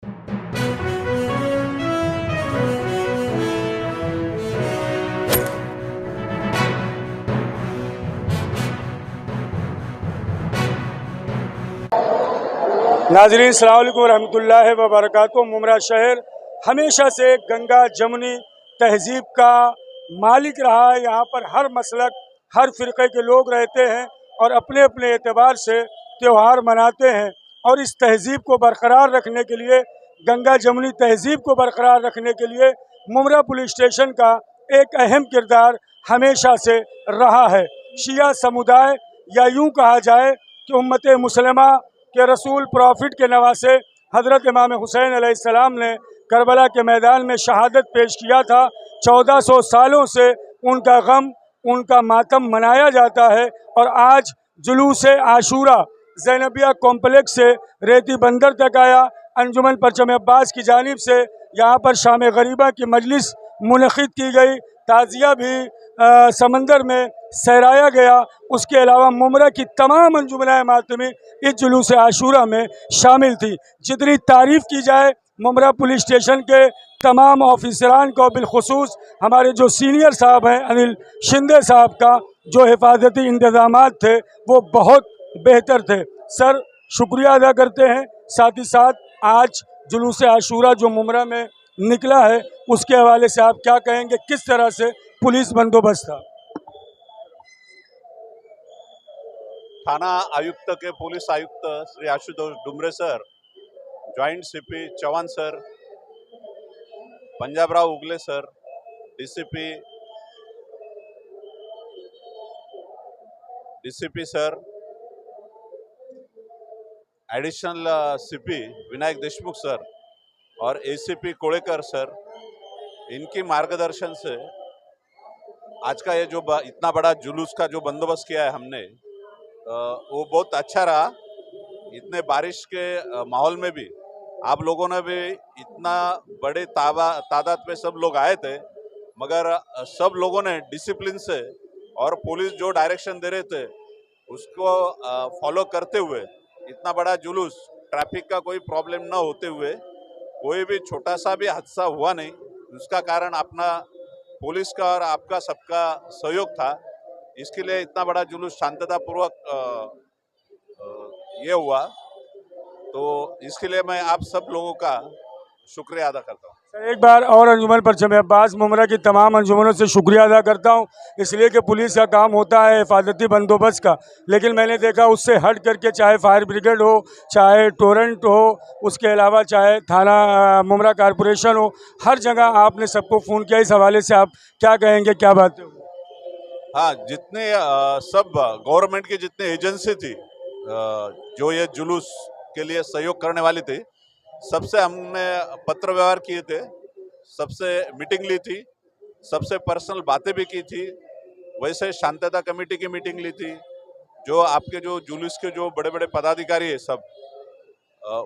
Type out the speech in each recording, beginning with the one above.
नाज़रीन अस्सलाम वालेकुम रहमतुल्लाहि व बरकातुहू। मुमरा शहर हमेशा से गंगा जमुनी तहजीब का मालिक रहा है। यहाँ पर हर मसलक हर फ़िरक़े के लोग रहते हैं और अपने अपने एतबार से त्यौहार मनाते हैं। और इस तहजीब को बरकरार रखने के लिए, गंगा जमुनी तहजीब को बरकरार रखने के लिए मुमरा पुलिस स्टेशन का एक अहम किरदार हमेशा से रहा है। शिया समुदाय, या यूँ कहा जाए कि उम्मत मुसलमा के रसूल प्रॉफिट के नवासे हज़रत इमाम हुसैन अलैहिस्सलाम ने करबला के मैदान में शहादत पेश किया था। 1400 सालों से उनका गम, उनका मातम मनाया जाता है। और आज जुलूस आशूरा ज़ैनबिया कॉम्प्लेक्स से रेती बंदर तक आया। अंजुमन परचम अब्बास की जानिब से यहाँ पर शाम गरीबा की मजलिस मुनक़िद की गई। ताज़िया भी समंदर में सहराया गया। उसके अलावा मुमरा की तमाम अंजुमनाए मातमी इस जुलूस आशूरा में शामिल थी। जितनी तारीफ़ की जाए मुमरा पुलिस स्टेशन के तमाम ऑफिसरान को, बिलखुसूस हमारे जो सीनियर साहब हैं अनिल शिंदे साहब का जो हिफाजती इंतज़ामात थे वो बहुत बेहतर थे। सर, शुक्रिया अदा करते हैं। साथ ही साथ आज जुलूस आशूरा जो मुमरा में निकला है उसके हवाले से आप क्या कहेंगे, किस तरह से पुलिस बंदोबस्त था? थाना आयुक्त के पुलिस आयुक्त Shri Ashutosh Dumre sir, joint CP Chauhan sir, Panjabrao Ugale sir, DCP sir, additional CP Vinayak Deshmukh sir और एसीपी कोड़ेकर सर, इनकी मार्गदर्शन से आज का ये जो इतना बड़ा जुलूस का जो बंदोबस्त किया है हमने, वो बहुत अच्छा रहा। इतने बारिश के माहौल में भी आप लोगों ने भी इतना बड़े तादाद में सब लोग आए थे, मगर सब लोगों ने डिसिप्लिन से और पुलिस जो डायरेक्शन दे रहे थे उसको फॉलो करते हुए इतना बड़ा जुलूस, ट्रैफिक का कोई प्रॉब्लम ना होते हुए, कोई भी छोटा सा भी हादसा हुआ नहीं। उसका कारण अपना पुलिस का और आपका सबका सहयोग था। इसके लिए इतना बड़ा जुलूस शांततापूर्वक ये हुआ, तो इसके लिए मैं आप सब लोगों का शुक्रिया अदा करता हूँ। सर, एक बार और अंजुमन परचम अब्बास मुमरा की तमाम अंजुमनों से शुक्रिया अदा करता हूँ, इसलिए कि पुलिस का काम होता है हिफाजती बंदोबस्त का, लेकिन मैंने देखा उससे हट करके चाहे फायर ब्रिगेड हो, चाहे टोरेंट हो, उसके अलावा चाहे थाना मुमरा कारपोरेशन हो, हर जगह आपने सबको फ़ोन किया। इस हवाले से आप क्या कहेंगे, क्या बात है? हाँ, जितने सब गवर्नमेंट की जितनी एजेंसी थी जो ये जुलूस के लिए सहयोग करने वाली थी, सबसे हमने पत्र व्यवहार किए थे, सबसे मीटिंग ली थी, सबसे पर्सनल बातें भी की थी। वैसे शांतता कमेटी की मीटिंग ली थी। जो आपके जो जुलूस के जो बड़े बड़े पदाधिकारी है सब,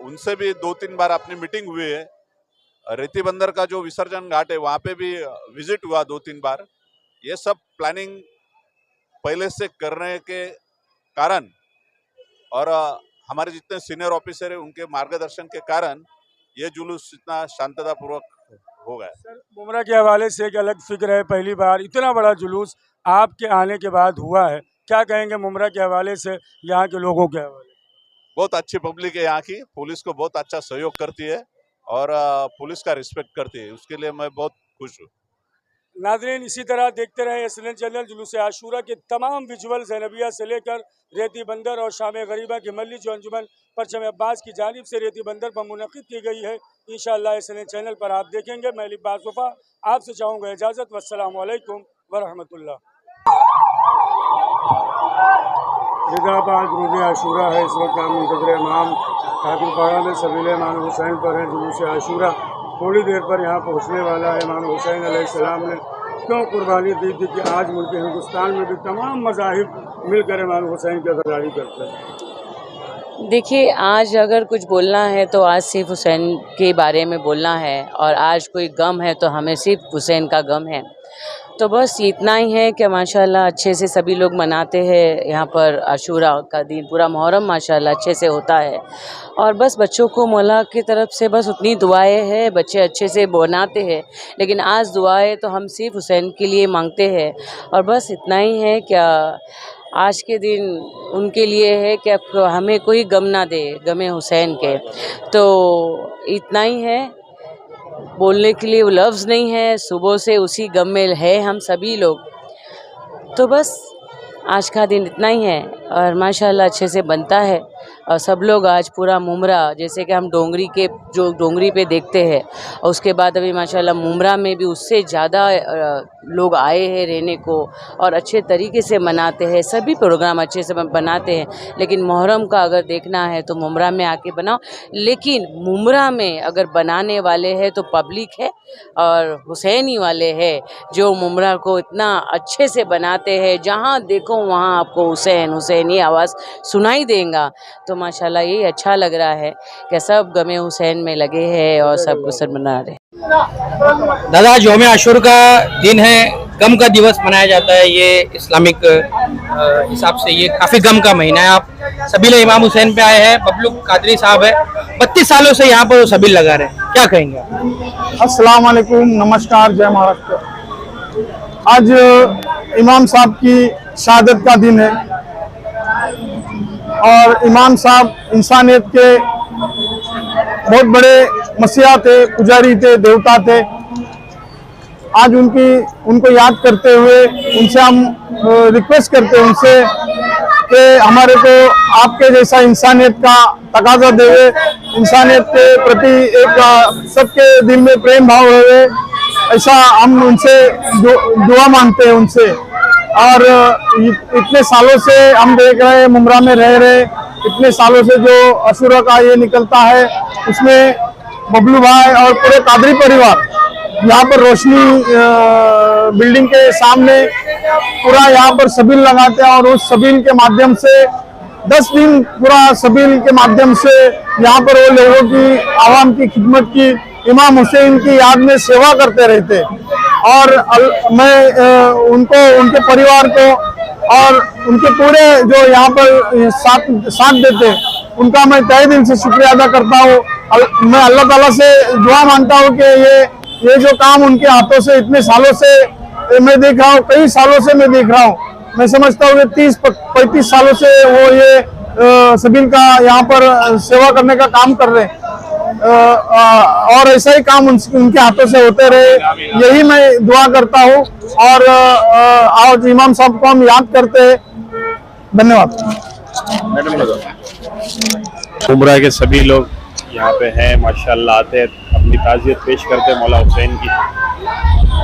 उनसे भी 2-3 बार अपनी मीटिंग हुई है। रेती बंदर का जो विसर्जन घाट है वहाँ पे भी विजिट हुआ 2-3 बार। ये सब प्लानिंग पहले से करने के कारण और हमारे जितने सीनियर ऑफिसर है उनके मार्गदर्शन के कारण ये जुलूस इतना शांततापूर्वक हो गया। सर, मुमरा के हवाले से एक अलग फिक्र है, पहली बार इतना बड़ा जुलूस आपके आने के बाद हुआ है। क्या कहेंगे मुमरा के हवाले से, यहाँ के लोगों के हवाले? बहुत अच्छी पब्लिक है यहाँ की, पुलिस को बहुत अच्छा सहयोग करती है और पुलिस का रिस्पेक्ट करती है, उसके लिए मैं बहुत खुश हूँ। नाज़रीन, इसी तरह देखते रहे एसएनएन चैनल। जुलूस आशूरा के तमाम विजुअल ज़ैनबिया से लेकर रेती बंदर और शाम गरीबा की मजलिस जो अंजुमन परचम अब्बास की जानिब से रेती बंदर पर मुनक़िद की गई है, इंशाअल्लाह एसएनएन चैनल पर आप देखेंगे। मैं लिबास वफ़ा आपसे चाहूँगा इजाज़त। वस्सलामु अलैकुम वरहमतुल्लाह। आज रोज़ आशूरा है, इस वक्त हम मुंतज़िर इमाम खातिरपाड़ा में सबील इमाम हुसैन पर हैं। जुलूस आशूरा थोड़ी देर पर यहाँ पहुँचने वाला है। इमाम हुसैन अलैहिस्सलाम ने क्यों कुर्बानी दी थी कि आज मुल्क हिंदुस्तान में भी तमाम मज़ाहिब मिलकर इमाम हुसैन की अज़ादारी करते हैं। देखिए, आज अगर कुछ बोलना है तो आज सिर्फ हुसैन के बारे में बोलना है, और आज कोई गम है तो हमें सिर्फ हुसैन का गम है। तो बस इतना ही है कि माशाल्लाह अच्छे से सभी लोग मनाते हैं यहाँ पर आशूरा का दिन, पूरा मुहर्रम माशाल्लाह अच्छे से होता है। और बस बच्चों को मौला की तरफ से बस उतनी दुआएं हैं, बच्चे अच्छे से बनाते हैं। लेकिन आज दुआएं तो हम सिर्फ हुसैन के लिए मांगते हैं। और बस इतना ही है क्या आज के दिन उनके लिए है कि हमें कोई गम ना दे, गमे हुसैन के। तो इतना ही है, बोलने के लिए वो लफ्ज़ नहीं है। सुबह से उसी गम में है हम सभी लोग। तो बस आज का दिन इतना ही है और माशाल्लाह अच्छे से बनता है। और सब लोग आज पूरा मुमरा, जैसे कि हम डोंगरी के जो डोंगरी पे देखते हैं, और उसके बाद अभी माशाल्लाह मुमरा में भी उससे ज़्यादा लोग आए हैं रहने को और अच्छे तरीके से मनाते हैं। सभी प्रोग्राम अच्छे से बनाते हैं। लेकिन मुहर्रम का अगर देखना है तो मुमरा में आके बनाओ। लेकिन मुमरा में अगर बनाने वाले हैं तो पब्लिक है और हुसैनी वाले हैं जो मुमरा को इतना अच्छे से बनाते हैं। जहाँ देखो वहाँ आपको हुसैन हुसैन ये आवाज़ सुनाई देगा। तो माशाल्लाह ये अच्छा लग रहा है कि सब गमे हुसैन में लगे हैं और सब गुस्सा मना रहे हैं। दादा, यौम आशूर का दिन है, गम का दिवस मनाया जाता है। ये इस्लामिक हिसाब से ये काफ़ी गम का महीना है। आप सभी लोग इमाम हुसैन पे आए हैं। बबलू कादरी साहब है, 32 सालों से यहाँ पर वो सभी लगा रहे हैं, क्या कहेंगे आप? अस्सलाम वालेकुम, नमस्कार, जय महाराष्ट्र। आज इमाम साहब की शहादत का दिन है और इमाम साहब इंसानियत के बहुत बड़े मसीहा थे, पुजारी थे, देवता थे। आज उनको याद करते हुए उनसे हम रिक्वेस्ट करते हैं उनसे कि हमारे को आपके जैसा इंसानियत का तकाजा देवे, इंसानियत के प्रति एक सबके दिल में प्रेम भाव रहे, ऐसा हम उनसे दुआ मांगते हैं उनसे। और इतने सालों से हम देख रहे हैं, मुमरा में रह रहे, इतने सालों से जो आशूरा का ये निकलता है उसमें बबलू भाई और पूरे कादरी परिवार यहाँ पर रोशनी बिल्डिंग के सामने पूरा यहाँ पर सबील लगाते हैं और उस सबील के माध्यम से 10 दिन पूरा सबील के माध्यम से यहाँ पर वो लोगों की, आवाम की खिदमत की, इमाम हुसैन की याद में सेवा करते रहते। और मैं उनको, उनके परिवार को और उनके पूरे जो यहाँ पर साथ देते, उनका मैं तहे दिल से शुक्रिया अदा करता हूँ। मैं अल्लाह ताला से दुआ मांगता हूँ कि ये जो काम उनके हाथों से इतने सालों से मैं देख रहा हूँ, कई सालों से मैं देख रहा हूँ, मैं समझता हूँ कि 30-35 सालों से वो ये सबील का यहाँ पर सेवा करने का काम कर रहे हैं। और ऐसा ही काम उनके हाथों से होते रहे, यही मैं दुआ करता हूँ। और आज इमाम साहब को हम याद करते हैं। धन्यवाद। उम्रा के सभी लोग यहाँ पे हैं, माशाल्लाह आते हैं, अपनी ताज़ियत पेश करते हैं मौला हुसैन की,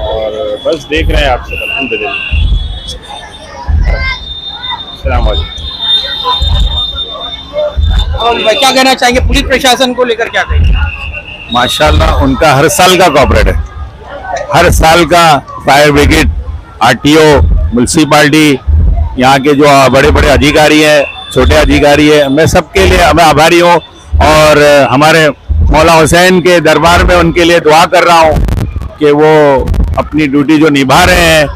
और बस देख रहे हैं आप सब। अल्हम्दुलिल्लाह। अस्सलाम वालेकुम। और क्या कहना चाहेंगे पुलिस प्रशासन को लेकर, क्या कहेंगे? माशाल्लाह उनका हर साल का कॉपरेट है, हर साल का फायर ब्रिगेड, आरटीओ, म्यूनसिपालिटी, यहाँ के जो बड़े बड़े अधिकारी हैं, छोटे अधिकारी हैं, मैं सबके लिए मैं आभारी हूँ। और हमारे मौला हुसैन के दरबार में उनके लिए दुआ कर रहा हूँ कि वो अपनी ड्यूटी जो निभा रहे हैं,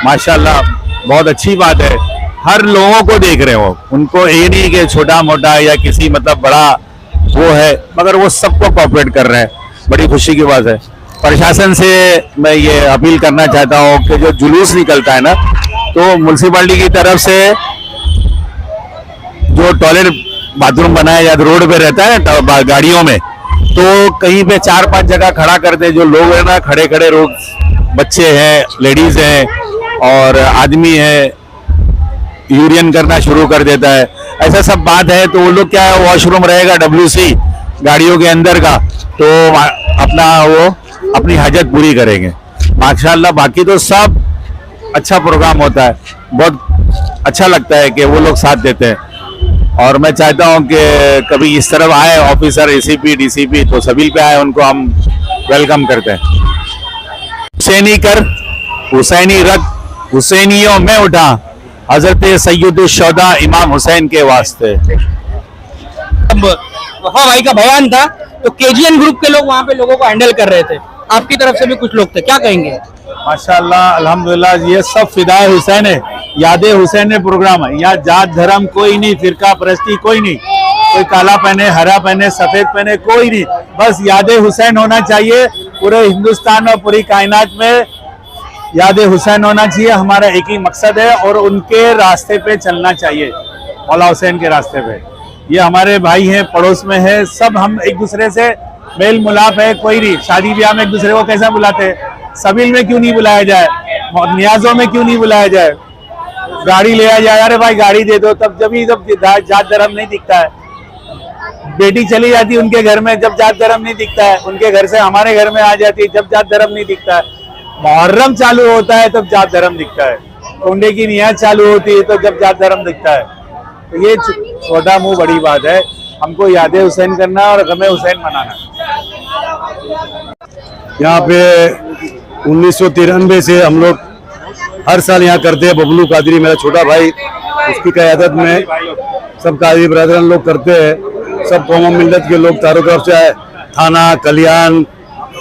माशाल्लाह बहुत अच्छी बात है। हर लोगों को देख रहे हो, उनको ये नहीं कि छोटा मोटा या किसी मतलब बड़ा वो है, मगर वो सबको कोऑपरेट कर रहे हैं, बड़ी खुशी की बात है। प्रशासन से मैं ये अपील करना चाहता हूँ कि जो जुलूस निकलता है ना, तो म्यूनसिपालिटी की तरफ से जो टॉयलेट बाथरूम बनाया जाता रोड पे रहता है ना गाड़ियों में, तो कहीं पे 4-5 जगह खड़ा करते हैं। जो लोग हैं ना खड़े खड़े रोड, बच्चे हैं, लेडीज हैं और आदमी है, यूरियन करना शुरू कर देता है, ऐसा सब बात है। तो वो लोग क्या है, वॉशरूम रहेगा WC गाड़ियों के अंदर का, तो अपना वो अपनी हाजत पूरी करेंगे माशाल्लाह। बाकी तो सब अच्छा प्रोग्राम होता है, बहुत अच्छा लगता है कि वो लोग साथ देते हैं। और मैं चाहता हूं कि कभी इस तरफ आए ऑफिसर, ACP, DCP, तो सबील पे आए, उनको हम वेलकम करते हैं। हुसैनी कर, हुसैनी रख, हुसैनियों में उठा, हजरत सैयद शोदा इमाम हुसैन के वास्ते। अब वफा भाई का बयान था, तो KGN ग्रुप के लोग वहाँ पे लोगों को हैंडल कर रहे थे, आपकी तरफ से भी कुछ लोग थे, क्या कहेंगे? माशाल्लाह अल्हम्दुलिल्लाह। ये सब फिदाए हुसैन है, यादे हुसैन है प्रोग्राम है। यहाँ जात धर्म कोई नहीं, फिरका परस्ती कोई नहीं, कोई काला पहने, हरा पहने, सफेद पहने, कोई नहीं। बस यादे हुसैन होना चाहिए पूरे हिंदुस्तान और पूरी कायनात में। यादे हुसैन होना चाहिए, हमारा एक ही मकसद है और उनके रास्ते पे चलना चाहिए, मौला हुसैन के रास्ते पे। ये हमारे भाई हैं, पड़ोस में है, सब हम एक दूसरे से मेल मुलाप है। कोई नहीं, शादी ब्याह में एक दूसरे को कैसा बुलाते हैं, सबील में क्यों नहीं बुलाया जाए, नियाजों में क्यों नहीं बुलाया जाए, गाड़ी ले आ जाए, अरे भाई गाड़ी दे दो, तब जब जात धर्म नहीं दिखता है। बेटी चली जाती है उनके घर में जब जात धर्म नहीं दिखता है, उनके घर से हमारे घर में आ जाती है जब जात धर्म नहीं दिखता है। मुहर्रम चालू होता है तब जात धर्म दिखता है, कुंडे की नियाज चालू होती है तो जब जात धर्म दिखता है। तो ये छोटा मुंह बड़ी बात है, हमको यादे हुसैन करना और गमे हुसैन मनाना। यहाँ पे 1993 से हम लोग हर साल यहाँ करते हैं। बबलू कादरी मेरा छोटा भाई, उसकी क़यादत में सब कादरी बरादरान लोग करते हैं। सब कौम मिल्लत के लोग चारों तरफ से आए, थाना, कल्याण,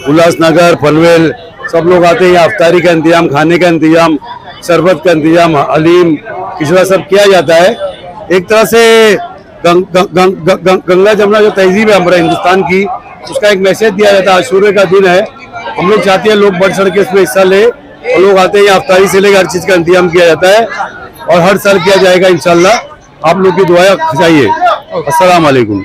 उल्लासनगर, पनवेल, सब लोग आते हैं। यहाँ अफ्तारी का इंतजाम, खाने का इंतजाम, शरबत का इंतजाम, हलीम, खिचड़ा सब किया जाता है। एक तरह से गंगा जमुना जो तहजीब है हमारे हिंदुस्तान की, उसका एक मैसेज दिया जाता है। आशूरे का दिन है, हम लोग चाहते हैं लोग बढ़ चढ़ के इसमें हिस्सा ले, और लोग आते हैं। यहाँ अफ्तारी से लेकर हर चीज़ का इंतजाम किया जाता है और हर साल किया जाएगा इंशाल्लाह। आप लोग की दुआएं चाहिए। अस्सलाम वालेकुम।